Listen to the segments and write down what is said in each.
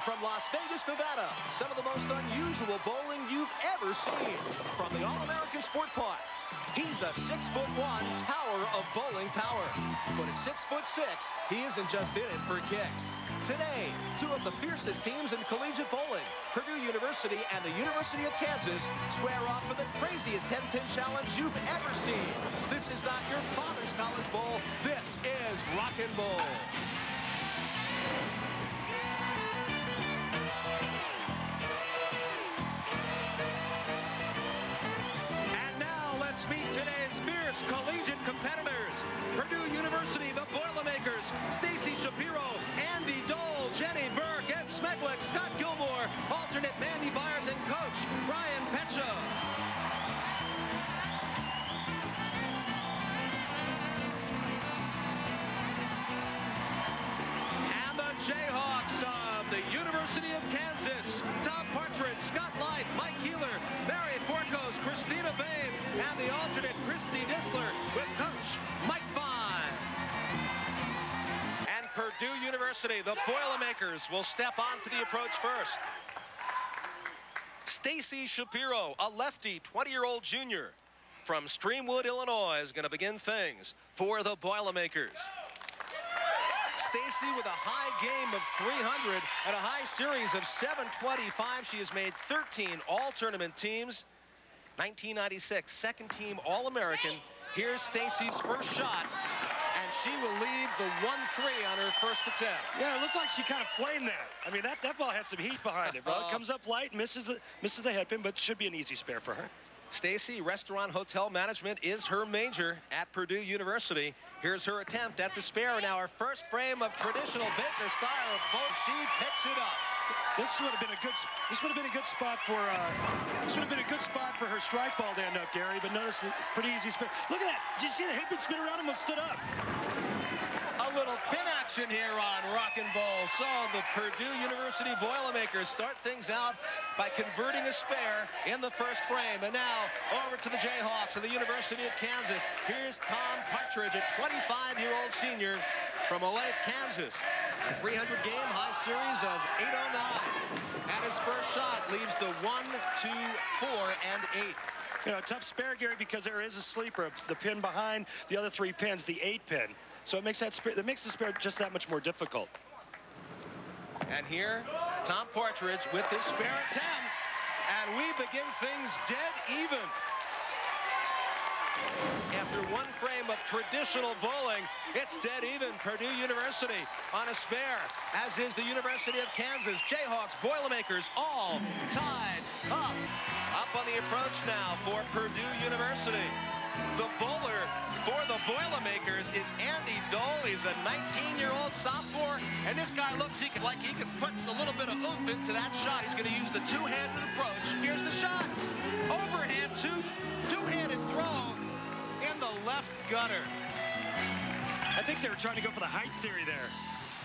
from Las Vegas, Nevada. Some of the most unusual bowling you've ever seen. From the All-American Sport Park, he's a 6'1" tower of bowling power. But at 6'6", he isn't just in it for kicks. Today, two of the fiercest teams in collegiate bowling, Purdue University and the University of Kansas, square off for the craziest 10-pin challenge you've ever seen. This is not your father's college bowl. This is Rockin Bowl. Let's meet today's fierce collegiate competitors. Purdue University, the Boilermakers, Stacy Shapiro, Andy Dole, Jenny Burke, Ed Smeklick, Scott Gilmore, alternate Mandy Byers, and coach Brian Pecha. And the Jayhawks of the University of Kansas, Tom Partridge, Scott Light, Mike Keeler, Barry Forkos, Christina Bain, and the alternate Christy Disler with coach Mike Vine. And Purdue University, the Boilermakers, will step onto the approach first. Stacy Shapiro, a lefty 20-year-old junior from Streamwood, Illinois, is going to begin things for the Boilermakers. Stacy with a high game of 300 and a high series of 725. She has made 13 all-tournament teams. 1996 second-team All-American. Here's Stacy's first shot, and she will leave the 1-3 on her first attempt. Yeah, it looks like she kind of flamed that. I mean, that ball had some heat behind it, bro. It comes up light, misses the head pin, but should be an easy spare for her. Stacy, restaurant hotel management is her major at Purdue University. Here's her attempt at the spare. Now her first frame of traditional Baker style of both. She picks it up. This would have been a good. This would have been a good spot for. This would have been a good spot for her strike ball to end up, Gary. But notice, pretty easy spare. Look at that! Did you see the head pin spin around him? Was stood up. A little pin action here on Rockin Bowl. So the Purdue University Boilermakers start things out by converting a spare in the first frame. And now over to the Jayhawks of the University of Kansas. Here's Tom Partridge, a 25-year-old senior from Olathe, Kansas. A 300-game high series of 809. And his first shot leaves the 1, 2, 4, and 8. You know, tough spare, Gary, because there is a sleeper, the pin behind the other 3 pins, the 8 pin. So it makes that makes the spare just that much more difficult. And here, Tom Partridge with his spare attempt. And we begin things dead even. After 1 frame of traditional bowling, it's dead even. Purdue University on a spare, as is the University of Kansas. Jayhawks, Boilermakers, all tied up. Up on the approach now for Purdue University. The bowler for the Boilermakers is Andy Dole. He's a 19-year-old sophomore, and this guy looks like he can put a little bit of oomph into that shot. He's going to use the two-handed approach. Here's the shot. Overhand, two-handed throw in the left gutter. I think they were trying to go for the height theory there.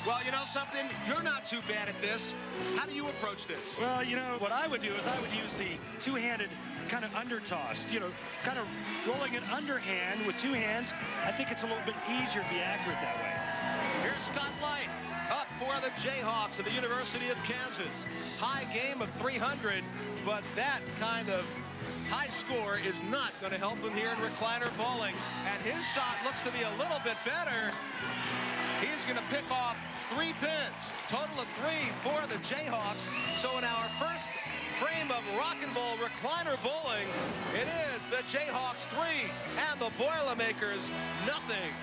Well, you know something? You're not too bad at this. How do you approach this? Well, you know, what I would do is I would use the two-handed kind of under toss, you know, kind of rolling it underhand with 2 hands. I think it's a little bit easier to be accurate that way. Here's Scott Light up for the Jayhawks of the University of Kansas. High game of 300, but that kind of high score is not going to help him here in recliner bowling. And his shot looks to be a little bit better. He's going to pick off 3 pins. Total of 3 for the Jayhawks. So in our first frame of Rockin Bowl recliner bowling, it is the Jayhawks 3 and the Boilermakers nothing.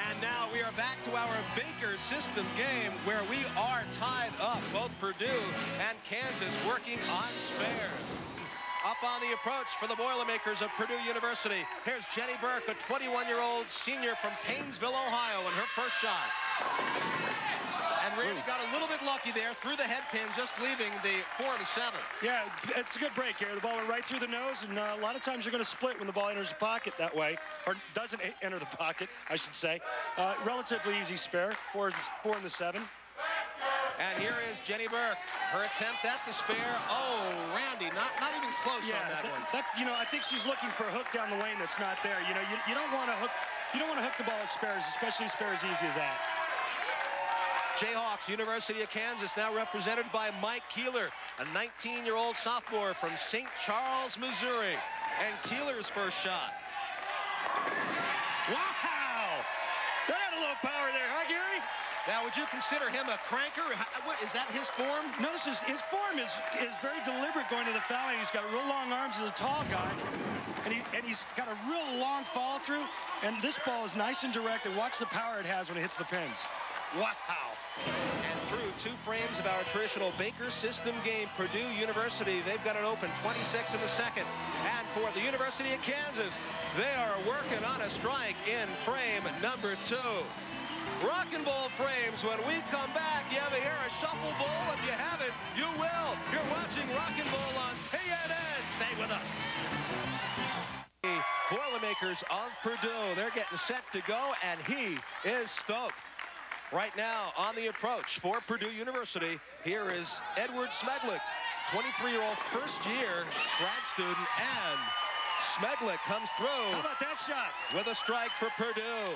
And now we are back to our Baker system game where we are tied up. Both Purdue and Kansas working on spares. Up on the approach for the Boilermakers of Purdue University. Here's Jenny Burke, a 21-year-old senior from Paynesville, Ohio, in her first shot. And really got a little bit lucky there through the head pin, just leaving the 4-7. Yeah, it's a good break here. The ball went right through the nose, and a lot of times you're going to split when the ball enters the pocket that way, or doesn't enter the pocket, I should say. Relatively easy spare, 4-7. And here is Jenny Burke. Her attempt at the spare. Oh, Randy, not even close on that one. You know, I think she's looking for a hook down the lane that's not there. You know, you don't want to hook the ball at spares, especially a spare as easy as that. Jayhawks, University of Kansas, now represented by Mike Keeler, a 19-year-old sophomore from St. Charles, Missouri. And Keeler's first shot. Wow! That had a little power there, huh, Gary? Now, would you consider him a cranker? Is that his form? Notice his form is very deliberate going to the foul line. He's got real long arms as a tall guy, and he's got a real long follow through. And this ball is nice and direct. And watch the power it has when it hits the pins. Wow! And through 2 frames of our traditional Baker system game, Purdue University, they've got it open 26 in the second. And for the University of Kansas, they are working on a strike in frame number 2. Rockin Bowl frames. When we come back, you ever hear a shuffle bowl? If you haven't, you will. You're watching Rockin Bowl on TNN. Stay with us. The Boilermakers of Purdue, they're getting set to go, and he is stoked. Right now on the approach for Purdue University, here is Edward Smeglik, 23-year-old first-year grad student, and Smeglik comes through. How about that shot? With a strike for Purdue.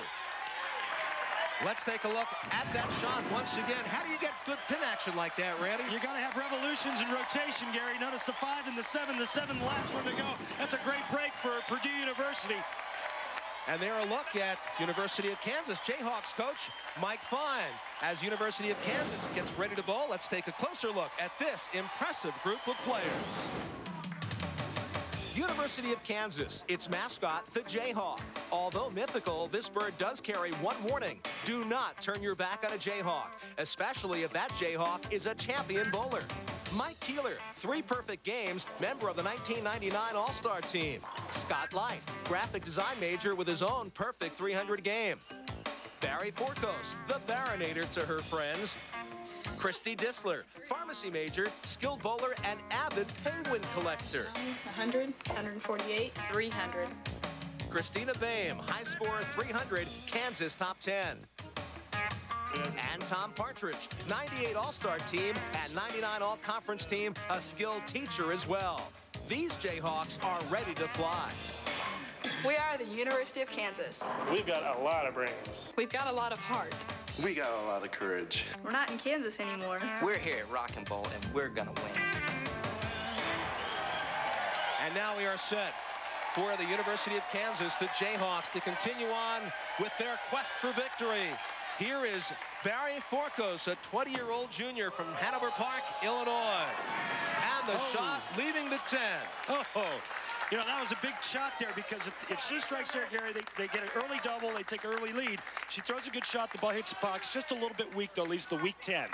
Let's take a look at that shot once again. How do you get good pin action like that, Randy? You got to have revolutions and rotation, Gary. Notice the 5 and the 7, the last one to go. That's a great break for Purdue University. And there a look at University of Kansas Jayhawks coach Mike Fine. As University of Kansas gets ready to bowl, let's take a closer look at this impressive group of players. University of Kansas, its mascot, the Jayhawk. Although mythical, this bird does carry one warning. Do not turn your back on a Jayhawk, especially if that Jayhawk is a champion bowler. Mike Keeler, 3 perfect games, member of the 1999 All-Star team. Scott Light, graphic design major with his own perfect 300 game. Barry Forkos, the Baronator to her friends. Christy Disler, pharmacy major, skilled bowler, and avid penguin collector. 100, 148, 300. Christina Boehm, high score 300, Kansas top 10. And Tom Partridge, 98 All-Star team and 99 All-Conference team, a skilled teacher as well. These Jayhawks are ready to fly. We are the University of Kansas. We've got a lot of brains. We've got a lot of heart. We got a lot of courage. We're not in Kansas anymore. We're here at Rockin Bowl, and we're gonna win. And now we are set for the University of Kansas, the Jayhawks, to continue on with their quest for victory. Here is Barry Forkos, a 20-year-old junior from Hanover Park, Illinois. And the shot leaving the 10. You know, that was a big shot there, because if she strikes there, Gary, they get an early double, they take an early lead. She throws a good shot, the ball hits the box, just a little bit weak, though, leads the weak 10.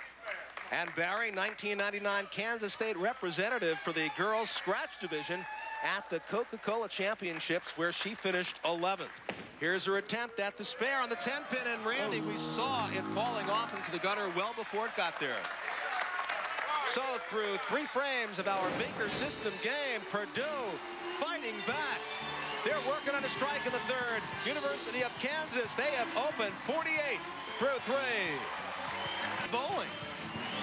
And Barry, 1999 Kansas State representative for the girls scratch division at the Coca-Cola Championships, where she finished 11th. Here's her attempt at the spare on the 10-pin, and Randy, we saw it falling off into the gutter well before it got there. So through 3 frames of our Baker system game, Purdue fighting back. They're working on a strike in the 3rd. University of Kansas, they have opened 48 through 3. Bowling.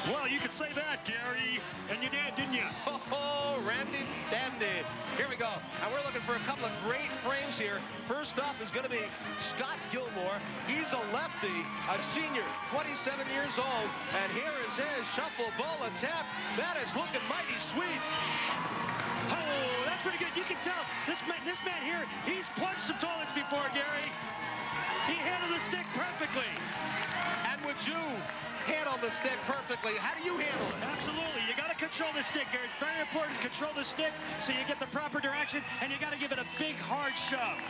Well, you could say that, Gary, and you did, didn't you? Oh, Randy Dandy. Here we go. And we're looking for a couple of great frames here. First up is going to be Scott Gilmore. He's a lefty, a senior, 27 years old. And here is his shuffle ball attempt. That is looking mighty sweet. Oh, that's pretty good. You can tell this man here, he's plunged some toilets before, Gary. He handled the stick perfectly. And would you handle the stick perfectly? How do you handle it? Absolutely. You got to control the stick, Gary. It's very important to control the stick so you get the proper direction, and you got to give it a big, hard shove.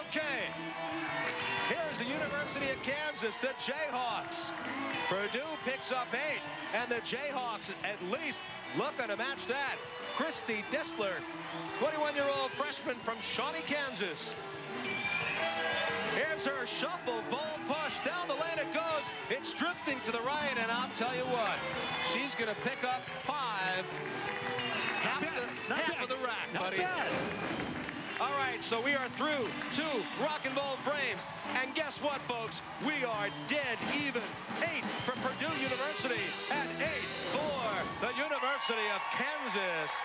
Okay. Here's the University of Kansas, the Jayhawks. Purdue picks up 8, and the Jayhawks at least looking to match that. Christy Disler, 21-year-old freshman from Shawnee, Kansas. Here's her shuffle ball push. Down the lane it goes. It's drifting to the right, and I'll tell you what, she's going to pick up 5. Half of the rack, buddy. Not bad. All right, so we are through 2 Rockin Bowl frames. And guess what, folks? We are dead even. 8 for Purdue University and 8 for the University of Kansas.